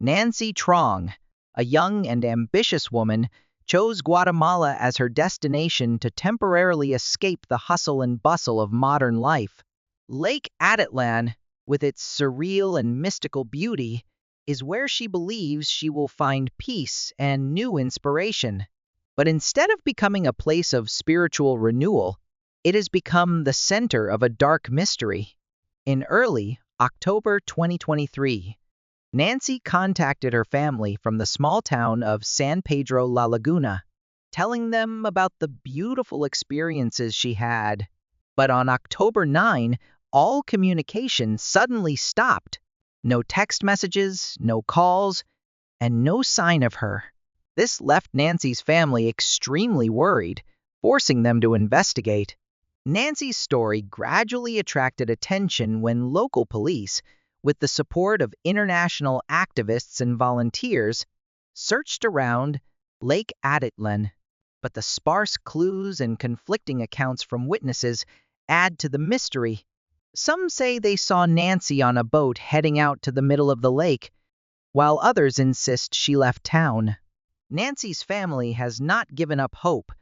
Nancy Trong, a young and ambitious woman, chose Guatemala as her destination to temporarily escape the hustle and bustle of modern life. Lake Atitlan, with its surreal and mystical beauty, is where she believes she will find peace and new inspiration. But instead of becoming a place of spiritual renewal, it has become the center of a dark mystery. In early October 2023, Nancy contacted her family from the small town of San Pedro La Laguna, telling them about the beautiful experiences she had. But on October 9, all communication suddenly stopped. No text messages, no calls, and no sign of her. This left Nancy's family extremely worried, forcing them to investigate. Nancy's story gradually attracted attention when local police, with the support of international activists and volunteers, searched around Lake Atitlan. But the sparse clues and conflicting accounts from witnesses add to the mystery. Some say they saw Nancy on a boat heading out to the middle of the lake, while others insist she left town. Nancy's family has not given up hope,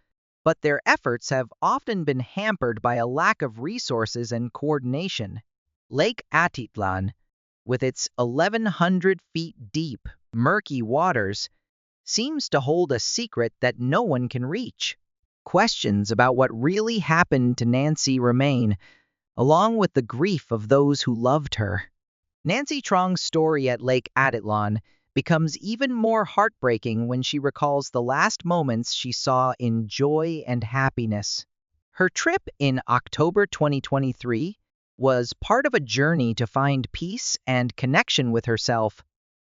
but their efforts have often been hampered by a lack of resources and coordination. Lake Atitlan, with its 1,100 feet deep, murky waters, seems to hold a secret that no one can reach. Questions about what really happened to Nancy remain, along with the grief of those who loved her. Nancy Trong's story at Lake Atitlan becomes even more heartbreaking when she recalls the last moments she saw in joy and happiness. Her trip in October 2023 was part of a journey to find peace and connection with herself,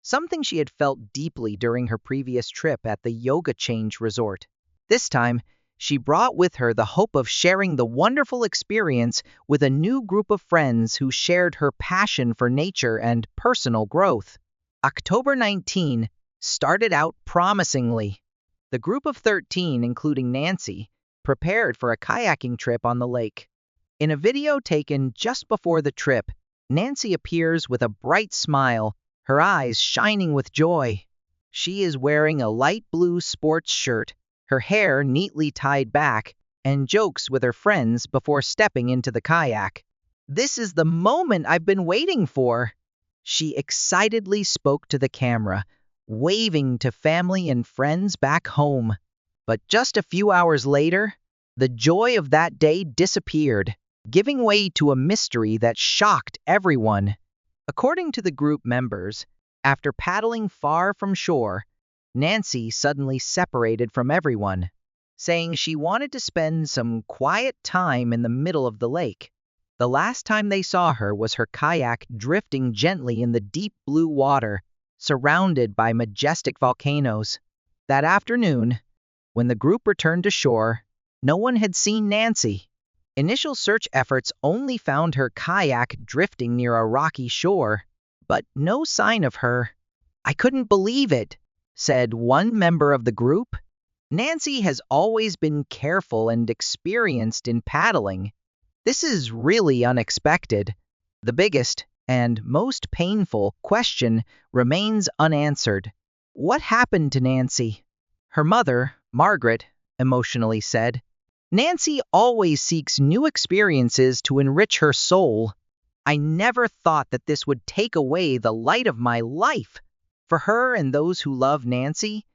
something she had felt deeply during her previous trip at the Yoga Change Resort. This time, she brought with her the hope of sharing the wonderful experience with a new group of friends who shared her passion for nature and personal growth. October 19 started out promisingly. The group of 13, including Nancy, prepared for a kayaking trip on the lake. In a video taken just before the trip, Nancy appears with a bright smile, her eyes shining with joy. She is wearing a light blue sports shirt, her hair neatly tied back, and jokes with her friends before stepping into the kayak. "This is the moment I've been waiting for," she excitedly spoke to the camera, waving to family and friends back home. But just a few hours later, the joy of that day disappeared, giving way to a mystery that shocked everyone. According to the group members, after paddling far from shore, Nancy suddenly separated from everyone, saying she wanted to spend some quiet time in the middle of the lake. The last time they saw her was her kayak drifting gently in the deep blue water, surrounded by majestic volcanoes. That afternoon, when the group returned to shore, no one had seen Nancy. Initial search efforts only found her kayak drifting near a rocky shore, but no sign of her. "I couldn't believe it," said one member of the group. "Nancy has always been careful and experienced in paddling. This is really unexpected." The biggest and most painful question remains unanswered. What happened to Nancy? Her mother, Margaret, emotionally said, "Nancy always seeks new experiences to enrich her soul. I never thought that this would take away the light of my life." For her and those who love Nancy,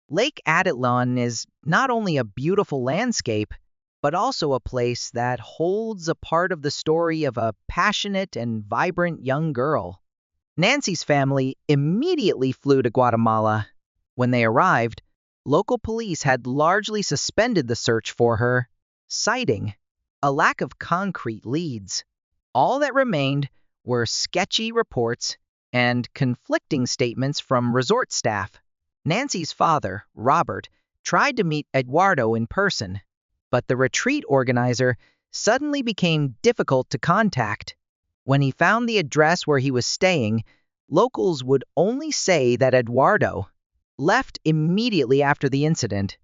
Lake Atitlan is not only a beautiful landscape, but also a place that holds a part of the story of a passionate and vibrant young girl. Nancy's family immediately flew to Guatemala. When they arrived, local police had largely suspended the search for her, citing a lack of concrete leads. All that remained were sketchy reports and conflicting statements from resort staff. Nancy's father, Robert, tried to meet Eduardo in person, but the retreat organizer suddenly became difficult to contact. When he found the address where he was staying, locals would only say that Eduardo left immediately after the incident.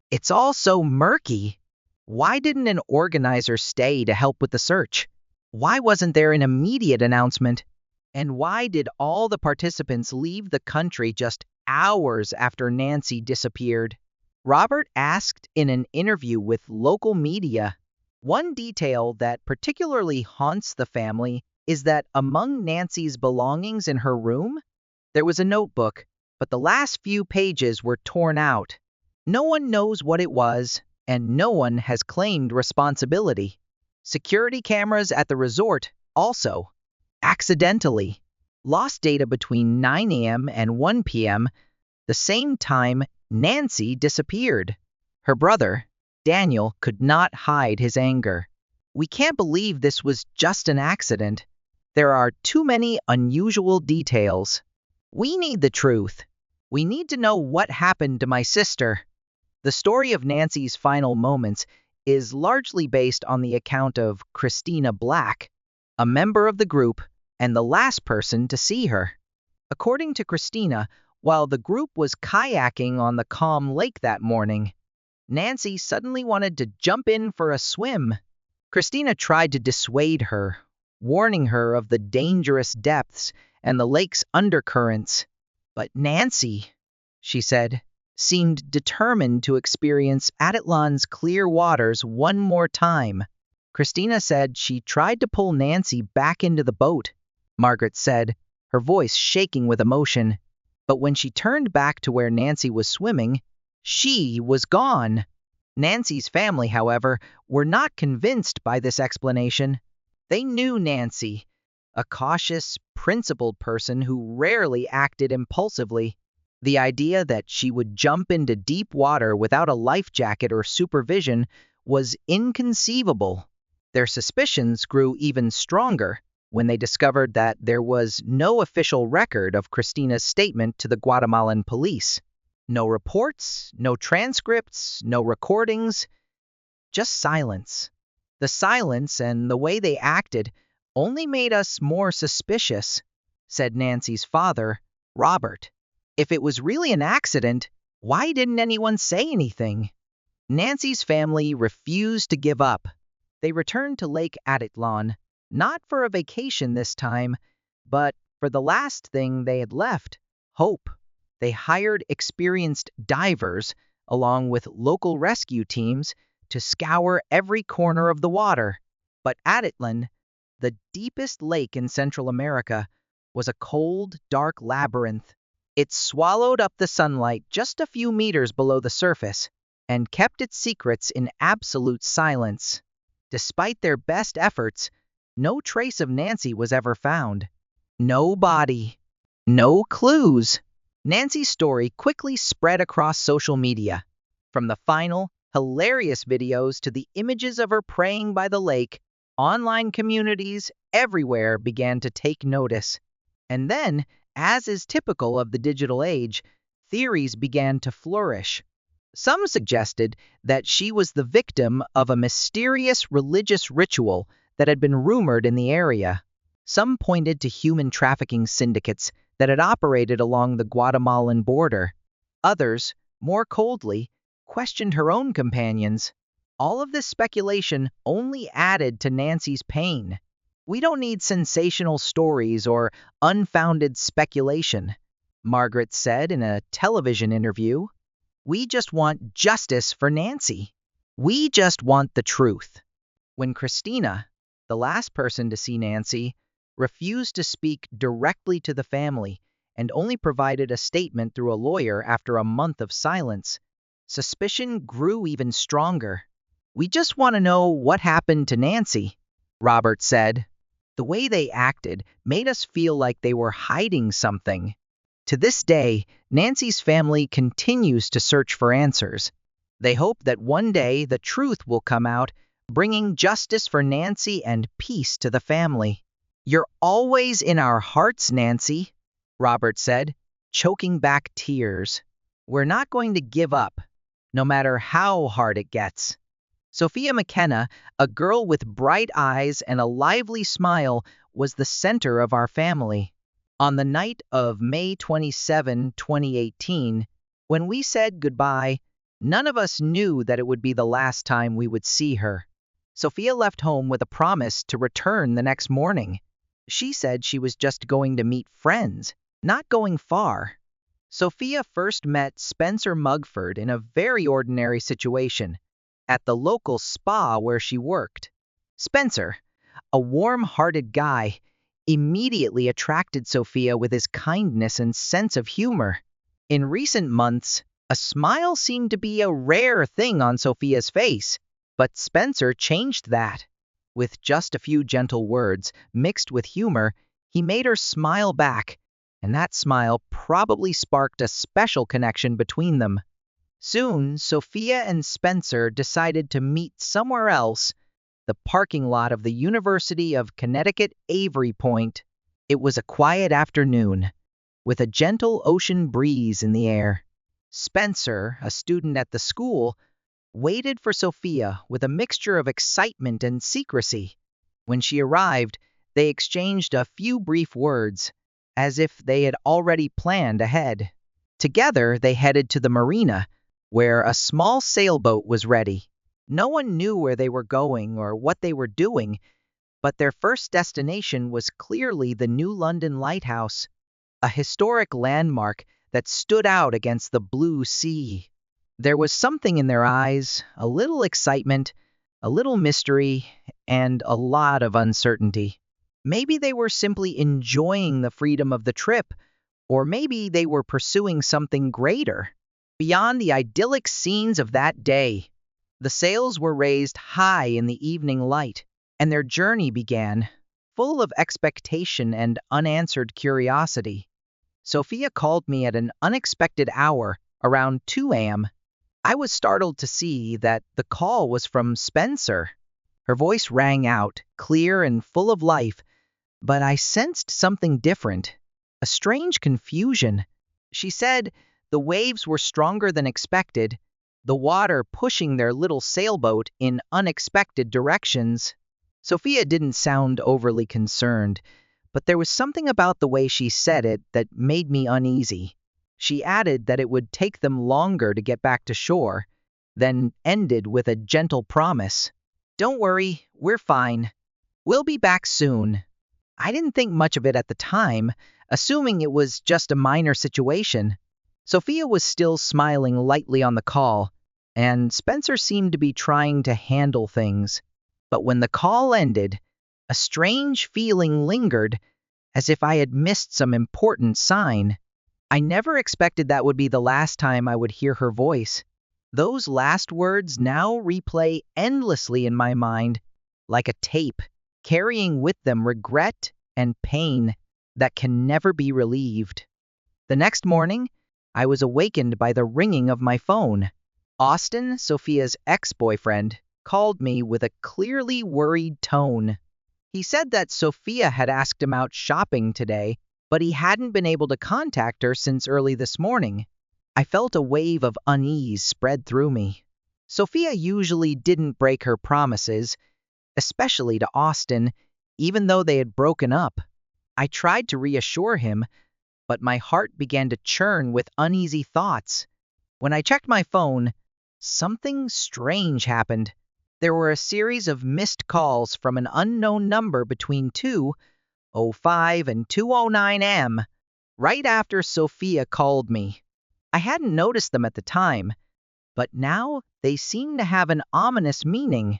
"It's all so murky. Why didn't an organizer stay to help with the search? Why wasn't there an immediate announcement?" And why did all the participants leave the country just hours after Nancy disappeared? Robert asked in an interview with local media. One detail that particularly haunts the family is that among Nancy's belongings in her room, there was a notebook, but the last few pages were torn out. No one knows what it was, and no one has claimed responsibility. Security cameras at the resort also, accidentally, lost data between 9 a.m. and 1 p.m., the same time Nancy disappeared. Her brother, Daniel, could not hide his anger. "We can't believe this was just an accident. There are too many unusual details. We need the truth. We need to know what happened to my sister." The story of Nancy's final moments is largely based on the account of Christina Black, a member of the group and the last person to see her. According to Christina, while the group was kayaking on the calm lake that morning, Nancy suddenly wanted to jump in for a swim. Christina tried to dissuade her, warning her of the dangerous depths and the lake's undercurrents. But Nancy, she said, seemed determined to experience Atitlan's clear waters one more time. Christina said she tried to pull Nancy back into the boat, Margaret said, her voice shaking with emotion. But when she turned back to where Nancy was swimming, she was gone. Nancy's family, however, were not convinced by this explanation. They knew Nancy, a cautious, principled person who rarely acted impulsively. The idea that she would jump into deep water without a life jacket or supervision was inconceivable. Their suspicions grew even stronger when they discovered that there was no official record of Christina's statement to the Guatemalan police. No reports, no transcripts, no recordings, just silence. The silence and the way they acted only made us more suspicious, said Nancy's father, Robert. If it was really an accident, why didn't anyone say anything? Nancy's family refused to give up. They returned to Lake Atitlan, not for a vacation this time, but for the last thing they had left, hope. They hired experienced divers, along with local rescue teams, to scour every corner of the water. But Atitlan, the deepest lake in Central America, was a cold, dark labyrinth. It swallowed up the sunlight just a few meters below the surface and kept its secrets in absolute silence. Despite their best efforts, no trace of Nancy was ever found. No body. No clues. Nancy's story quickly spread across social media. From the final, hilarious videos to the images of her praying by the lake, online communities everywhere began to take notice. And then, as is typical of the digital age, theories began to flourish. Some suggested that she was the victim of a mysterious religious ritual that had been rumored in the area. Some pointed to human trafficking syndicates that had operated along the Guatemalan border. Others, more coldly, questioned her own companions. All of this speculation only added to Nancy's pain. "We don't need sensational stories or unfounded speculation," Margaret said in a television interview. "We just want justice for Nancy. We just want the truth." When Christina, the last person to see Nancy, refused to speak directly to the family and only provided a statement through a lawyer after a month of silence, suspicion grew even stronger. "We just want to know what happened to Nancy," Robert said. The way they acted made us feel like they were hiding something. To this day, Nancy's family continues to search for answers. They hope that one day the truth will come out, bringing justice for Nancy and peace to the family. "You're always in our hearts, Nancy," Robert said, choking back tears. "We're not going to give up, no matter how hard it gets." Sophia McKenna, a girl with bright eyes and a lively smile, was the center of our family. On the night of May 27, 2018, when we said goodbye, none of us knew that it would be the last time we would see her. Sophia left home with a promise to return the next morning. She said she was just going to meet friends, not going far. Sophia first met Spencer Mugford in a very ordinary situation, at the local spa where she worked. Spencer, a warm-hearted guy, immediately attracted Sophia with his kindness and sense of humor. In recent months, a smile seemed to be a rare thing on Sophia's face, but Spencer changed that. With just a few gentle words mixed with humor, he made her smile back, and that smile probably sparked a special connection between them. Soon, Sophia and Spencer decided to meet somewhere else, the parking lot of the University of Connecticut Avery Point. It was a quiet afternoon, with a gentle ocean breeze in the air. Spencer, a student at the school, waited for Sophia with a mixture of excitement and secrecy. When she arrived, they exchanged a few brief words, as if they had already planned ahead. Together, they headed to the marina, where a small sailboat was ready. No one knew where they were going or what they were doing, but their first destination was clearly the New London Lighthouse, a historic landmark that stood out against the blue sea. There was something in their eyes, a little excitement, a little mystery, and a lot of uncertainty. Maybe they were simply enjoying the freedom of the trip, or maybe they were pursuing something greater. Beyond the idyllic scenes of that day, the sails were raised high in the evening light, and their journey began, full of expectation and unanswered curiosity. Sophia called me at an unexpected hour, around 2 a.m. I was startled to see that the call was from Spencer. Her voice rang out, clear and full of life, but I sensed something different, a strange confusion. She said the waves were stronger than expected, the water pushing their little sailboat in unexpected directions. Sophia didn't sound overly concerned, but there was something about the way she said it that made me uneasy. She added that it would take them longer to get back to shore, then ended with a gentle promise. "Don't worry, we're fine. We'll be back soon." I didn't think much of it at the time, assuming it was just a minor situation. Sophia was still smiling lightly on the call, and Spencer seemed to be trying to handle things. But when the call ended, a strange feeling lingered, as if I had missed some important sign. I never expected that would be the last time I would hear her voice. Those last words now replay endlessly in my mind, like a tape, carrying with them regret and pain that can never be relieved. The next morning, I was awakened by the ringing of my phone. Austin, Sophia's ex-boyfriend, called me with a clearly worried tone. He said that Sophia had asked him out shopping today, but he hadn't been able to contact her since early this morning. I felt a wave of unease spread through me. Sophia usually didn't break her promises, especially to Austin, even though they had broken up. I tried to reassure him, but my heart began to churn with uneasy thoughts. When I checked my phone, something strange happened. There were a series of missed calls from an unknown number between 2:05 and 2:09 am, right after Sophia called me. I hadn't noticed them at the time, but now they seemed to have an ominous meaning.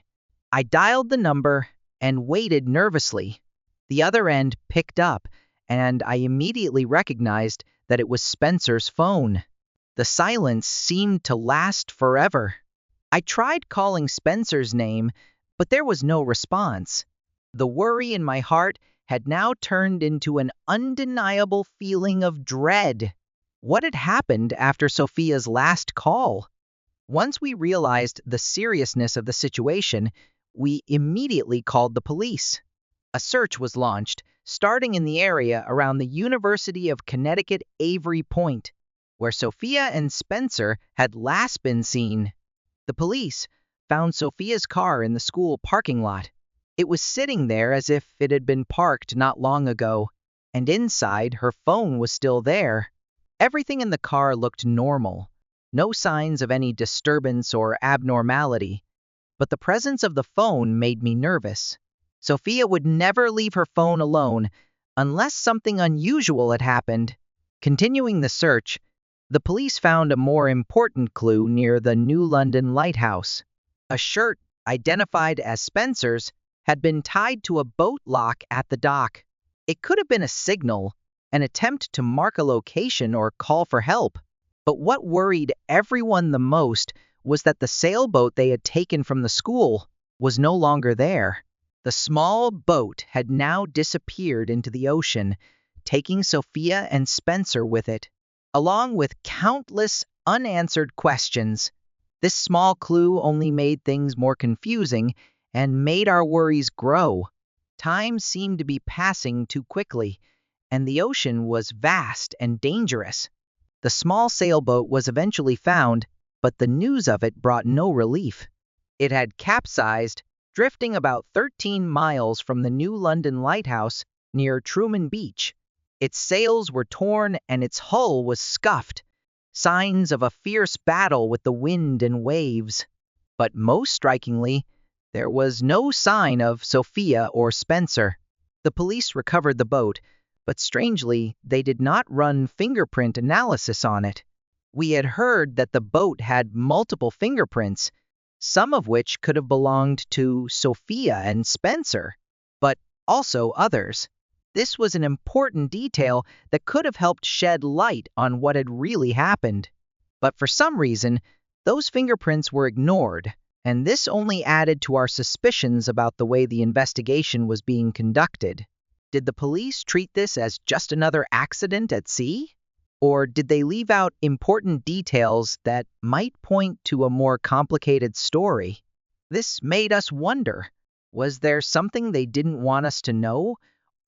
I dialed the number and waited nervously. The other end picked up, and I immediately recognized that it was Spencer's phone. The silence seemed to last forever. I tried calling Spencer's name, but there was no response. The worry in my heart had now turned into an undeniable feeling of dread. What had happened after Sophia's last call? Once we realized the seriousness of the situation, we immediately called the police. A search was launched, starting in the area around the University of Connecticut Avery Point, where Sophia and Spencer had last been seen. The police found Sophia's car in the school parking lot. It was sitting there as if it had been parked not long ago, and inside her phone was still there. Everything in the car looked normal, no signs of any disturbance or abnormality, but the presence of the phone made me nervous. Sophia would never leave her phone alone unless something unusual had happened. Continuing the search, the police found a more important clue near the New London lighthouse. A shirt, identified as Spencer's, had been tied to a boat lock at the dock. It could have been a signal, an attempt to mark a location or call for help. But what worried everyone the most was that the sailboat they had taken from the school was no longer there. The small boat had now disappeared into the ocean, taking Sophia and Spencer with it, along with countless unanswered questions. This small clue only made things more confusing and made our worries grow. Time seemed to be passing too quickly, and the ocean was vast and dangerous. The small sailboat was eventually found, but the news of it brought no relief. It had capsized, drifting about 13 miles from the New London lighthouse near Truman Beach. Its sails were torn and its hull was scuffed, signs of a fierce battle with the wind and waves. But most strikingly, there was no sign of Sophia or Spencer. The police recovered the boat, but strangely, they did not run fingerprint analysis on it. We had heard that the boat had multiple fingerprints, some of which could have belonged to Sophia and Spencer, but also others. This was an important detail that could have helped shed light on what had really happened. But for some reason, those fingerprints were ignored, and this only added to our suspicions about the way the investigation was being conducted. Did the police treat this as just another accident at sea? Or did they leave out important details that might point to a more complicated story? This made us wonder, was there something they didn't want us to know?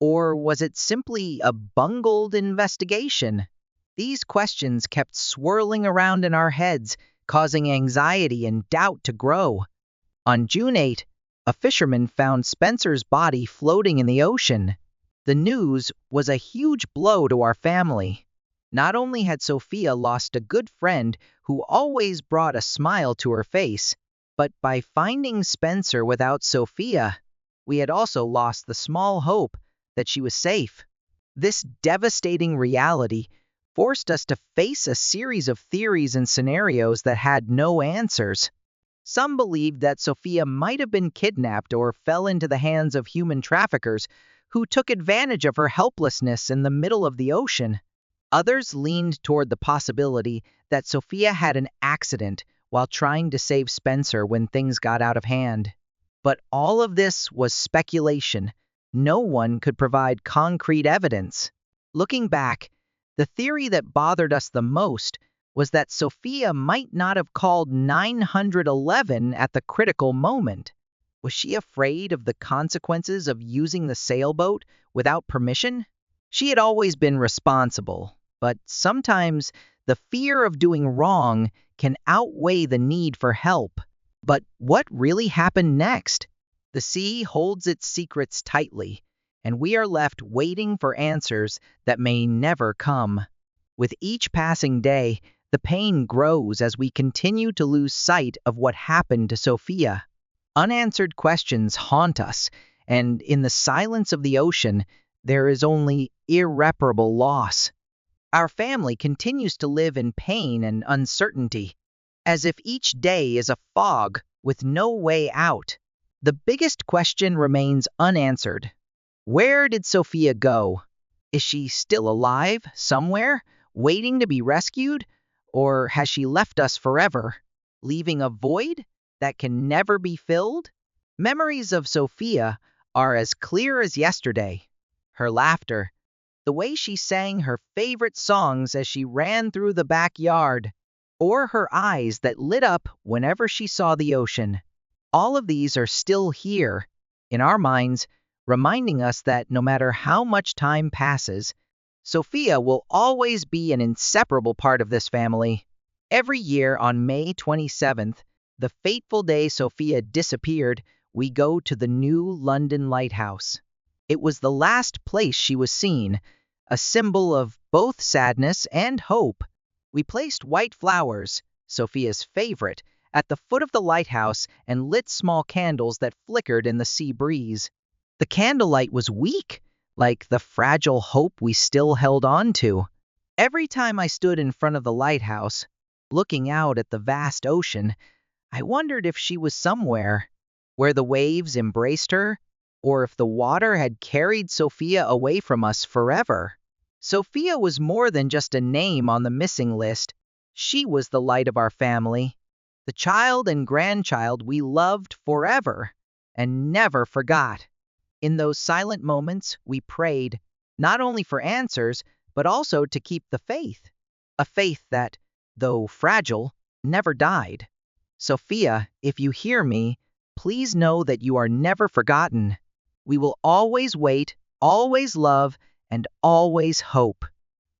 Or was it simply a bungled investigation? These questions kept swirling around in our heads, causing anxiety and doubt to grow. On June 8, a fisherman found Spencer's body floating in the ocean. The news was a huge blow to our family. Not only had Sophia lost a good friend who always brought a smile to her face, but by finding Spencer without Sophia, we had also lost the small hope that she was safe. This devastating reality forced us to face a series of theories and scenarios that had no answers. Some believed that Sophia might have been kidnapped or fell into the hands of human traffickers who took advantage of her helplessness in the middle of the ocean. Others leaned toward the possibility that Sophia had an accident while trying to save Spencer when things got out of hand. But all of this was speculation. No one could provide concrete evidence. Looking back, the theory that bothered us the most was that Sophia might not have called 911 at the critical moment. Was she afraid of the consequences of using the sailboat without permission? She had always been responsible, but sometimes the fear of doing wrong can outweigh the need for help. But what really happened next? The sea holds its secrets tightly, and we are left waiting for answers that may never come. With each passing day, the pain grows as we continue to lose sight of what happened to Sophia. Unanswered questions haunt us, and in the silence of the ocean, there is only irreparable loss. Our family continues to live in pain and uncertainty, as if each day is a fog with no way out. The biggest question remains unanswered. Where did Sophia go? Is she still alive, somewhere, waiting to be rescued? Or has she left us forever, leaving a void that can never be filled? Memories of Sophia are as clear as yesterday. Her laughter, the way she sang her favorite songs as she ran through the backyard, or her eyes that lit up whenever she saw the ocean. All of these are still here, in our minds, reminding us that no matter how much time passes, Sophia will always be an inseparable part of this family. Every year on May 27th, the fateful day Sophia disappeared, we go to the New London lighthouse. It was the last place she was seen, a symbol of both sadness and hope. We placed white flowers, Sophia's favorite, at the foot of the lighthouse and lit small candles that flickered in the sea breeze. The candlelight was weak, like the fragile hope we still held on to. Every time I stood in front of the lighthouse, looking out at the vast ocean, I wondered if she was somewhere, where the waves embraced her, or if the water had carried Sophia away from us forever. Sophia was more than just a name on the missing list. She was the light of our family, the child and grandchild we loved forever and never forgot. In those silent moments, we prayed, not only for answers, but also to keep the faith. A faith that, though fragile, never died. Sophia, if you hear me, please know that you are never forgotten. We will always wait, always love, and always hope.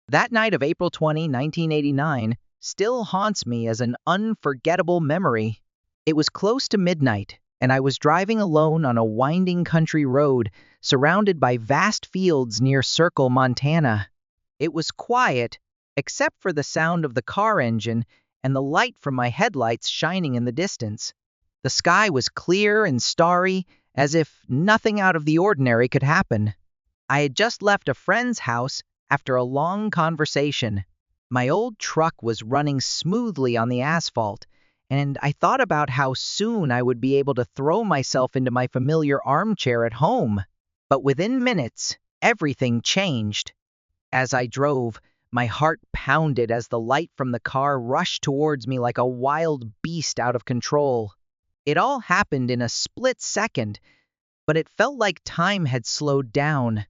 That night of April 20, 1989, still haunts me as an unforgettable memory. It was close to midnight, and I was driving alone on a winding country road surrounded by vast fields near Circle, Montana. It was quiet, except for the sound of the car engine and the light from my headlights shining in the distance. The sky was clear and starry, as if nothing out of the ordinary could happen. I had just left a friend's house after a long conversation. My old truck was running smoothly on the asphalt, and I thought about how soon I would be able to throw myself into my familiar armchair at home. But within minutes, everything changed. As I drove, my heart pounded as the light from the car rushed towards me like a wild beast out of control. It all happened in a split second, but it felt like time had slowed down.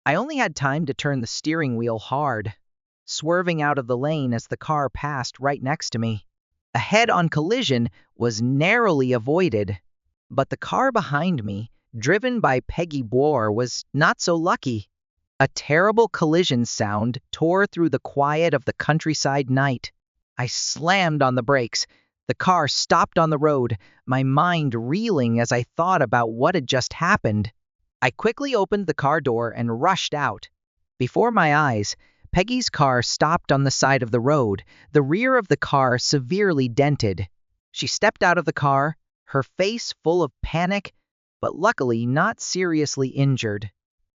I only had time to turn the steering wheel hard, swerving out of the lane as the car passed right next to me. A head-on collision was narrowly avoided, but the car behind me, driven by Peggy Boer, was not so lucky. A terrible collision sound tore through the quiet of the countryside night. I slammed on the brakes. The car stopped on the road, my mind reeling as I thought about what had just happened. I quickly opened the car door and rushed out. Before my eyes, Peggy's car stopped on the side of the road, the rear of the car severely dented. She stepped out of the car, her face full of panic, but luckily not seriously injured.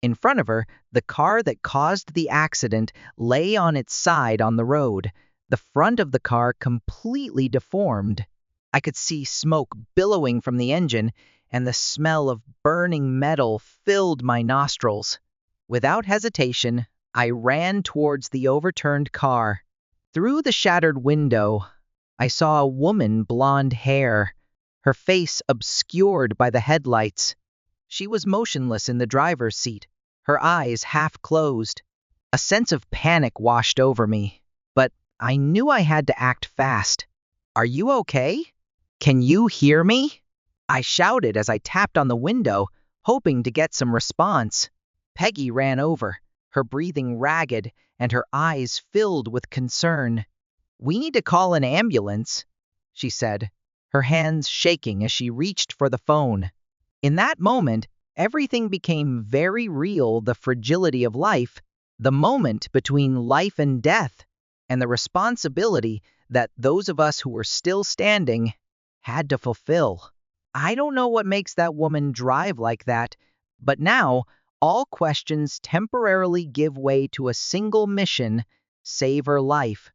In front of her, the car that caused the accident lay on its side on the road, the front of the car completely deformed. I could see smoke billowing from the engine, and the smell of burning metal filled my nostrils. Without hesitation, I ran towards the overturned car. Through the shattered window, I saw a woman, blonde hair, her face obscured by the headlights. She was motionless in the driver's seat, her eyes half closed. A sense of panic washed over me, but I knew I had to act fast. "Are you okay? Can you hear me?" I shouted as I tapped on the window, hoping to get some response. Peggy ran over, her breathing ragged and her eyes filled with concern. "We need to call an ambulance," she said, her hands shaking as she reached for the phone. In that moment, everything became very real: the fragility of life, the moment between life and death, and the responsibility that those of us who were still standing had to fulfill. I don't know what makes that woman drive like that, but now all questions temporarily give way to a single mission: save her life.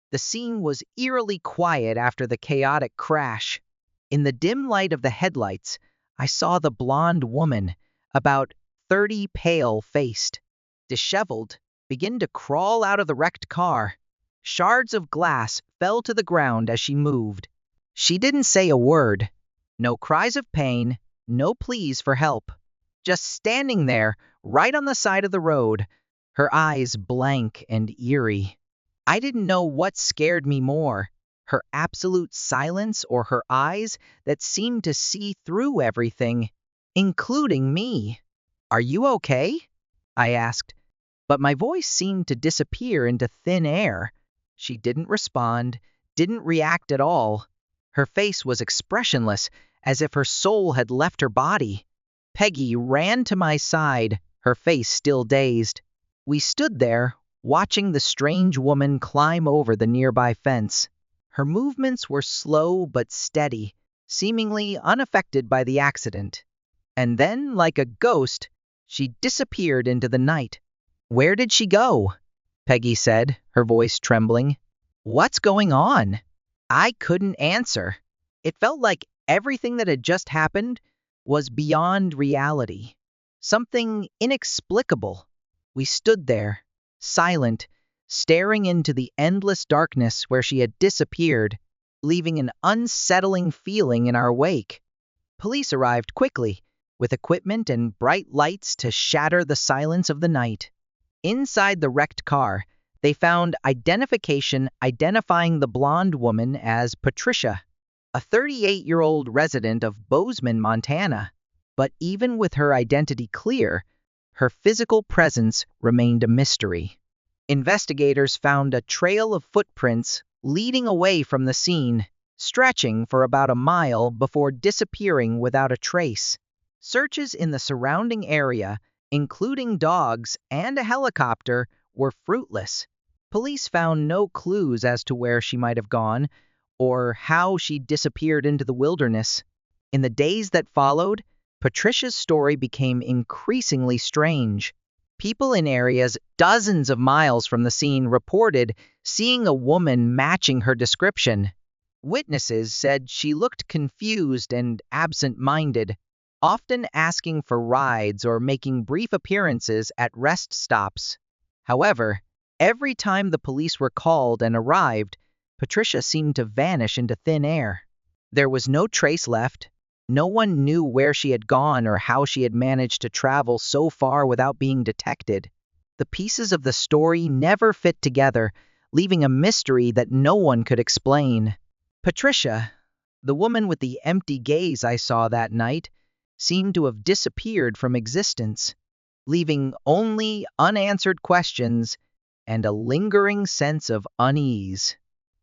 The scene was eerily quiet after the chaotic crash. In the dim light of the headlights, I saw the blonde woman, about 30, pale-faced, disheveled, begin to crawl out of the wrecked car. Shards of glass fell to the ground as she moved. She didn't say a word. No cries of pain, no pleas for help. Just standing there, right on the side of the road, her eyes blank and eerie. I didn't know what scared me more: her absolute silence or her eyes that seemed to see through everything, including me. "Are you okay?" I asked, but my voice seemed to disappear into thin air. She didn't respond, didn't react at all. Her face was expressionless, as if her soul had left her body. Peggy ran to my side, her face still dazed. We stood there, watching the strange woman climb over the nearby fence. Her movements were slow but steady, seemingly unaffected by the accident. And then, like a ghost, she disappeared into the night. "Where did she go?" Peggy said, her voice trembling. "What's going on?" I couldn't answer. It felt like everything that had just happened was beyond reality. Something inexplicable. We stood there, silent, staring into the endless darkness where she had disappeared, leaving an unsettling feeling in our wake. Police arrived quickly, with equipment and bright lights to shatter the silence of the night. Inside the wrecked car, they found identification identifying the blonde woman as Patricia, a 38-year-old resident of Bozeman, Montana. But even with her identity clear, her physical presence remained a mystery. Investigators found a trail of footprints leading away from the scene, stretching for about a mile before disappearing without a trace. Searches in the surrounding area, including dogs and a helicopter, were fruitless. Police found no clues as to where she might have gone or how she disappeared into the wilderness. In the days that followed, Patricia's story became increasingly strange. People in areas dozens of miles from the scene reported seeing a woman matching her description. Witnesses said she looked confused and absent-minded, often asking for rides or making brief appearances at rest stops. However, every time the police were called and arrived, Patricia seemed to vanish into thin air. There was no trace left. No one knew where she had gone or how she had managed to travel so far without being detected. The pieces of the story never fit together, leaving a mystery that no one could explain. Patricia, the woman with the empty gaze I saw that night, seemed to have disappeared from existence, leaving only unanswered questions and a lingering sense of unease.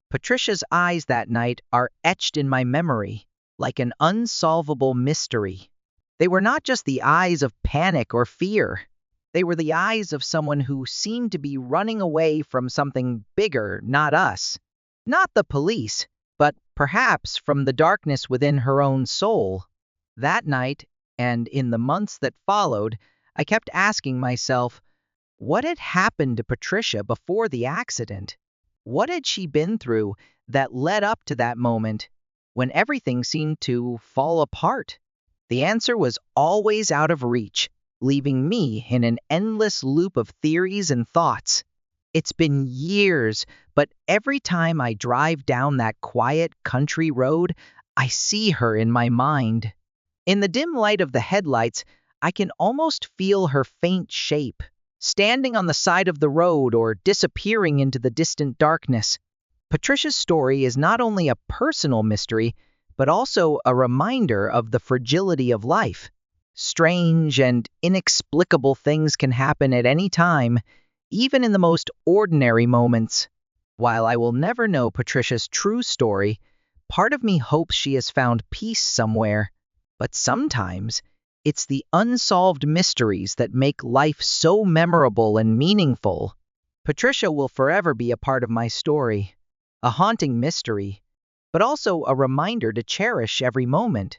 Patricia's eyes that night are etched in my memory, like an unsolvable mystery. They were not just the eyes of panic or fear. They were the eyes of someone who seemed to be running away from something bigger, not us. Not the police, but perhaps from the darkness within her own soul. That night, and in the months that followed, I kept asking myself, what had happened to Patricia before the accident? What had she been through that led up to that moment when everything seemed to fall apart? The answer was always out of reach, leaving me in an endless loop of theories and thoughts. It's been years, but every time I drive down that quiet country road, I see her in my mind. In the dim light of the headlights, I can almost feel her faint shape, standing on the side of the road or disappearing into the distant darkness. Patricia's story is not only a personal mystery, but also a reminder of the fragility of life. Strange and inexplicable things can happen at any time, even in the most ordinary moments. While I will never know Patricia's true story, part of me hopes she has found peace somewhere. But sometimes, it's the unsolved mysteries that make life so memorable and meaningful. Patricia will forever be a part of my story, a haunting mystery, but also a reminder to cherish every moment.